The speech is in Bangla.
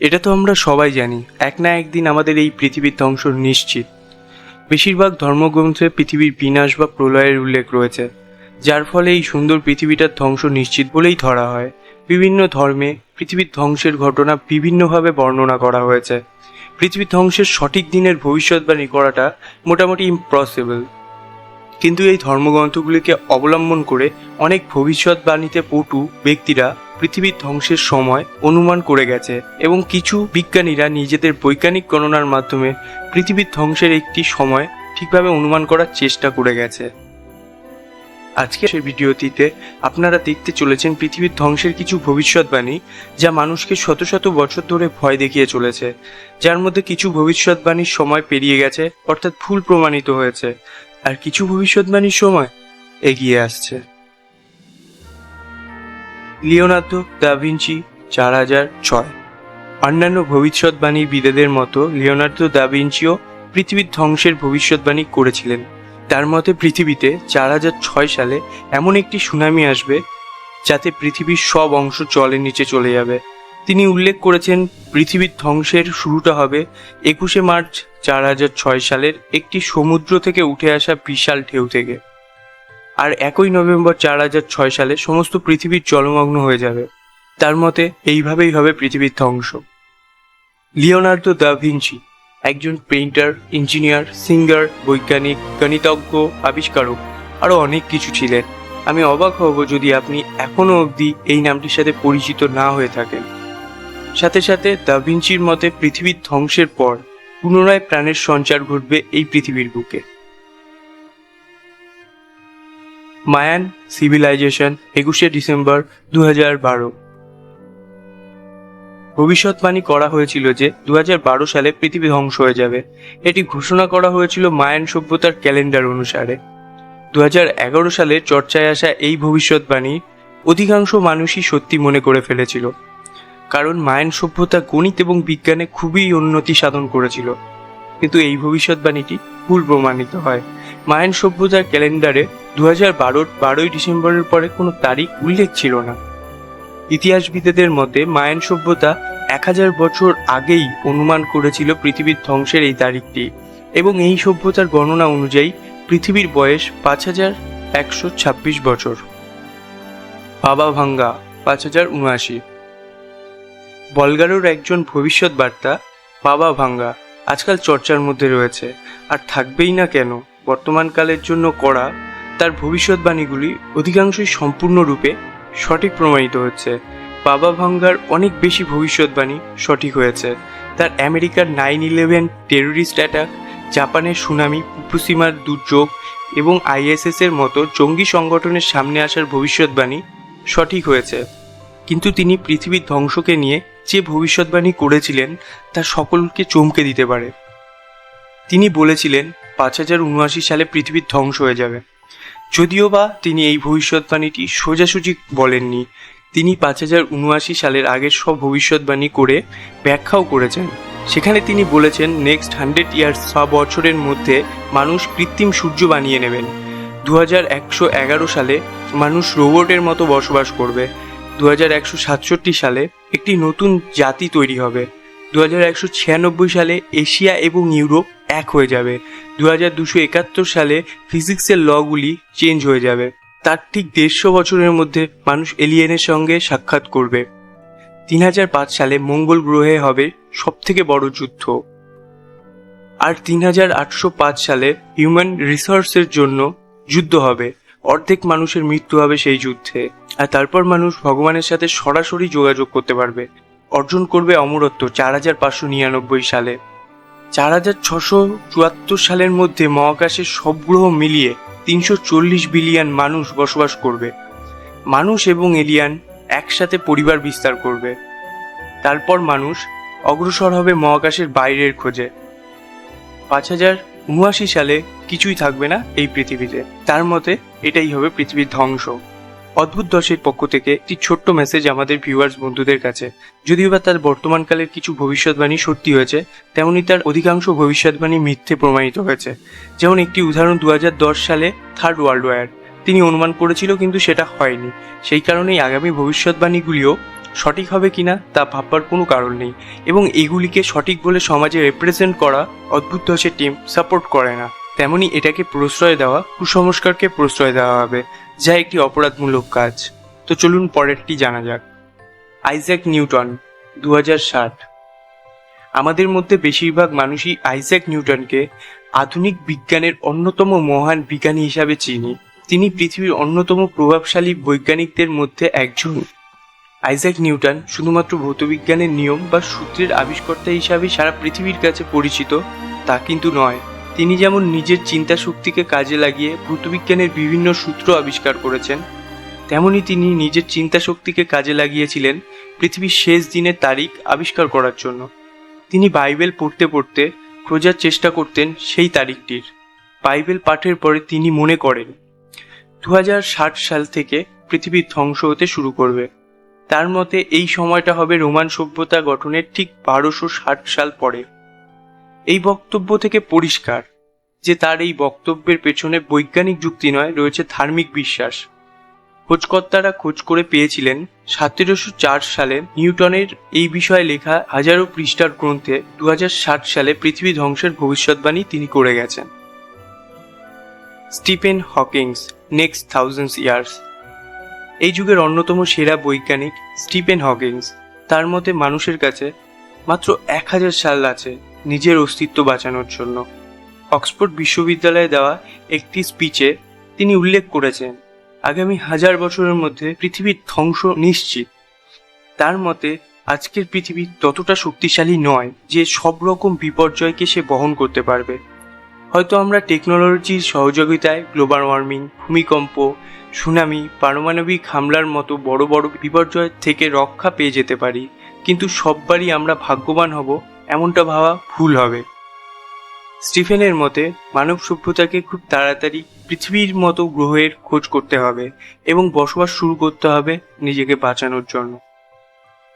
এটা তো আমরা সবাই জানি, এক না একদিন আমাদের এই পৃথিবীর ধ্বংস নিশ্চিত। বেশিরভাগ ধর্মগ্রন্থে পৃথিবীর বিনাশ বা প্রলয়ের উল্লেখ রয়েছে, যার ফলে এই সুন্দর পৃথিবীটার ধ্বংস নিশ্চিত বলেই ধরা হয়। বিভিন্ন ধর্মে পৃথিবীর ধ্বংসের ঘটনা বিভিন্নভাবে বর্ণনা করা হয়েছে। পৃথিবীর ধ্বংসের সঠিক দিনের ভবিষ্যৎবাণী করাটা মোটামুটি ইম্পসিবল, কিন্তু এই ধর্মগ্রন্থগুলিকে অবলম্বন করে অনেক ভবিষ্যৎবাণীতে পটু ব্যক্তিরা পৃথিবীর ধ্বংসের সময় অনুমান করে গেছে, এবং কিছু বিজ্ঞানীরা নিজেদের বৈজ্ঞানিক গণনার মাধ্যমে পৃথিবীর ধ্বংসের একটি সময় ঠিকভাবে অনুমান করার চেষ্টা করে গেছে। আজকে সেই ভিডিওটিতে আপনারা দেখতে চলেছেন পৃথিবীর ধ্বংসের কিছু ভবিষ্যৎবাণী, যা মানুষকে শত শত বছর ধরে ভয় দেখিয়ে চলেছে, যার মধ্যে কিছু ভবিষ্যৎবাণীর সময় পেরিয়ে গেছে, অর্থাৎ ভুল প্রমাণিত হয়েছে, আর কিছু ভবিষ্যৎবাণীর সময় এগিয়ে আসছে। Leonardo da Vinci 4006। অন্যান্য ভবিষ্যৎবাণীবিদেদের মতো লিওনার্দো দা ভিঞ্চিও পৃথিবীর ধ্বংসের ভবিষ্যৎবাণী করেছিলেন। তার মতে পৃথিবীতে 4006 সালে এমন একটি সুনামি আসবে যাতে পৃথিবীর সব অংশ জলের নিচে চলে যাবে। তিনি উল্লেখ করেছেন পৃথিবীর ধ্বংসের শুরুটা হবে 21শে মার্চ 4006 সালের একটি সমুদ্র থেকে উঠে আসা বিশাল ঢেউ থেকে, আর 1 নভেম্বর 4006 সালে সমস্ত পৃথিবীর জলমগ্ন হয়ে যাবে। তার মতে এইভাবেই হবে পৃথিবীর ধ্বংস। লিওনার্দো দা ভিঞ্চি একজন পেইন্টার, ইঞ্জিনিয়ার, সিঙ্গার, বৈজ্ঞানিক, গণিতজ্ঞ, আবিষ্কারক, আরও অনেক কিছু ছিলেন। আমি অবাক হব যদি আপনি এখনও অবধি এই নামটির সাথে পরিচিত না হয়ে থাকেন। সাথে সাথে দা ভিঞ্চির মতে পৃথিবীর ধ্বংসের পর পুনরায় প্রাণের সঞ্চার ঘটবে এই পৃথিবীর বুকে। মায়ান সিভিলাইজেশন 21শে ডিসেম্বর 2012। ভবিষ্যৎবাণী করা হয়েছিল যে 2012 সালে পৃথিবী ধ্বংস হয়ে যাবে। এটি ঘোষণা করা হয়েছিল মায়ান সভ্যতার ক্যালেন্ডার অনুসারে। 2011 সালে চর্চায় আসা এই ভবিষ্যৎবাণী অধিকাংশ মানুষই সত্যি মনে করে ফেলেছিল, কারণ মায়ান সভ্যতা গণিত এবং বিজ্ঞানে খুবই উন্নতি সাধন করেছিল। কিন্তু এই ভবিষ্যৎবাণীটি ভুল প্রমাণিত হয়। মায়ান সভ্যতার ক্যালেন্ডারে 2012 12ই ডিসেম্বরের পরে কোনো তারিখ উল্লেখ ছিল না। ইতিহাসবিদদের মতে মায়ান সভ্যতা 1000 বছর আগেই অনুমান করেছিল পৃথিবীর ধ্বংসের এই তারিখটি, এবং এই সভ্যতার গণনা অনুযায়ী পৃথিবীর বয়স 5126 বছর। বাবা ভাঙ্গা 5079। বলগারোর একজন ভবিষ্যৎবার্তা বাবা ভাঙ্গা আজকাল চর্চার মধ্যে রয়েছে, আর থাকবেই না কেন। বর্তমানকালের জন্য করা তার ভবিষ্যৎবাণীগুলি অধিকাংশই সম্পূর্ণরূপে সঠিক প্রমাণিত হচ্ছে। বাবা ভাঙ্গার অনেক বেশি ভবিষ্যৎবাণী সঠিক হয়েছে। তার আমেরিকার 9/11 টেররিস্ট অ্যাটাক, জাপানের সুনামি, ফুকুশিমার দুর্যোগ এবং ISS-এর মতো জঙ্গি সংগঠনের সামনে আসার ভবিষ্যৎবাণী সঠিক হয়েছে। কিন্তু তিনি পৃথিবীর ধ্বংসকে নিয়ে যে ভবিষ্যৎবাণী করেছিলেন তা সকলকে চমকে দিতে পারে। তিনি বলেছিলেন 5079 সালে পৃথিবীর ধ্বংস হয়ে যাবে। যদিও বা তিনি এই ভবিষ্যৎবাণীটি সোজাসুজি বলেননি, তিনি 5079 সালের আগের সব ভবিষ্যৎবাণী করে ব্যাখ্যাও করেছেন। সেখানে তিনি বলেছেন নেক্সট 100 ইয়ার্স, 100 বছরের মধ্যে মানুষ কৃত্রিম সূর্য বানিয়ে নেবেন। 2111 সালে মানুষ রোবটের মতো বসবাস করবে। 2167 সালে একটি নতুন জাতি তৈরি হবে। 2196 সালে এশিয়া এবং ইউরোপ এক হয়ে যাবে। 2271 সালে ফিজিক্সের লগুলি চেঞ্জ হয়ে যাবে। তার ঠিক 150 বছরের মধ্যে মানুষ এলিয়েনের সঙ্গে সাক্ষাৎ করবে। 3005 সালে মঙ্গল গ্রহে হবে সবথেকে বড় যুদ্ধ। আর 3805 সালে হিউম্যান রিসোর্সের জন্য যুদ্ধ হবে। অর্ধেক মানুষের মৃত্যু হবে সেই যুদ্ধে। আর তারপর মানুষ ভগবানের সাথে সরাসরি যোগাযোগ করতে পারবে, অর্জন করবে অমরত্ব 4599 সালে। 4674 সালের মধ্যে মহাকাশের সব গ্রহ মিলিয়ে 340 বিলিয়ন মানুষ বসবাস করবে। মানুষ এবং এলিয়ান একসাথে পরিবার বিস্তার করবে। তারপর মানুষ অগ্রসর হবে মহাকাশের বাইরের খোঁজে। 5079 সালে কিছুই থাকবে না এই পৃথিবীতে। তার মতে এটাই হবে পৃথিবীর ধ্বংস। অদ্ভুত দশের পক্ষ থেকে একটি ছোট্ট মেসেজ আমাদের ভিউয়ার্স বন্ধুদের কাছে। যদিও বা তার বর্তমানকালের কিছু ভবিষ্যৎবাণী সত্যি হয়েছে, তেমনি তার অধিকাংশ ভবিষ্যৎবাণী মিথ্যে প্রমাণিত হয়েছে। যেমন একটি উদাহরণ, 2010 সালে থার্ড ওয়ার্ল্ড ওয়ার তিনি অনুমান করেছিল, কিন্তু সেটা হয়নি। সেই কারণেই আগামী ভবিষ্যৎবাণীগুলিও সঠিক হবে কিনা তা ভাববার কোনো কারণ নেই, এবং এগুলিকে সঠিক বলে সমাজে রিপ্রেজেন্ট করা অদ্ভুত ধসের টিম সাপোর্ট করে না। তেমনি এটাকে প্রশ্রয় দেওয়া কুসংস্কারকে প্রশ্রয় দেওয়া হবে, যা একটি অপরাধমূলক কাজ। তো চলুন পরেরটি জানা যাক। Isaac Newton, 2060। আমাদের মধ্যে বেশিরভাগ মানুষই আইজ্যাক নিউটনকে আধুনিক বিজ্ঞানের অন্যতম মহান বিজ্ঞানী হিসাবে চিনি। তিনি পৃথিবীর অন্যতম প্রভাবশালী বৈজ্ঞানিকদের মধ্যে একজন। আইজ্যাক নিউটন শুধুমাত্র ভৌতবিজ্ঞানের নিয়ম বা সূত্রের আবিষ্কর্তা হিসাবে সারা পৃথিবীর কাছে পরিচিত তা কিন্তু নয়। তিনি যেমন নিজের চিন্তা শক্তিকে কাজে লাগিয়ে ভৌতবিজ্ঞানের বিভিন্ন সূত্র আবিষ্কার করেছেন, তেমনি তিনি নিজের চিন্তা শক্তিকে কাজে লাগিয়েছিলেন পৃথিবীর শেষ দিনের তারিখ আবিষ্কার করার জন্য। তিনি বাইবেল পড়তে পড়তে খোঁজার চেষ্টা করতেন সেই তারিখটির। বাইবেল পাঠের পরে তিনি মনে করেন 2060 সাল থেকে পৃথিবীর ধ্বংস হতে শুরু করবে। তার মতে এই সময়টা হবে রোমান সভ্যতা গঠনের ঠিক 1260 সাল পরে। এই বক্তব্য থেকে পরিষ্কার যে তার এই বক্তব্যের পেছনে বৈজ্ঞানিক যুক্তি নয়, রয়েছে ধার্মিক বিশ্বাস। খোঁজকর্তারা খোঁজ করে পেয়েছিলেন 1704 সালে নিউটনের এই বিষয়ে লেখা হাজারো পৃষ্ঠার গ্রন্থে 2060 সালে পৃথিবী ধ্বংসের ভবিষ্যৎবাণী তিনি করে গেছেন। Stephen Hawkings, next 1000 years. এই যুগের অন্যতম সেরা বৈজ্ঞানিক স্টিফেন হকিংস। তার মতে মানুষের কাছে মাত্র 1000 সাল আছে নিজের অস্তিত্ব বাঁচানোর জন্য। অক্সফোর্ড বিশ্ববিদ্যালয়ে দেওয়া একটি স্পিচে তিনি উল্লেখ করেছেন আগামী 1000 বছরের মধ্যে পৃথিবীর ধ্বংস নিশ্চিত। তার মতে আজকের পৃথিবী ততটা শক্তিশালী নয় যে সব রকম বিপর্যয়কে সে বহন করতে পারবে। হয়তো আমরা টেকনোলজির সহযোগিতায় গ্লোবাল ওয়ার্মিং, ভূমিকম্প, সুনামি, পারমাণবিক হামলার মতো বড় বড় বিপর্যয় থেকে রক্ষা পেয়ে যেতে পারি, কিন্তু সববারই আমরা ভাগ্যবান হব এমনটা ভাবা ভুল হবে। স্টিফেনের মতে মানব সভ্যতাকে খুব তাড়াতাড়ি পৃথিবীর মতো গ্রহের খোঁজ করতে হবে এবং বসবাস শুরু করতে হবে নিজেকে বাঁচানোর জন্য।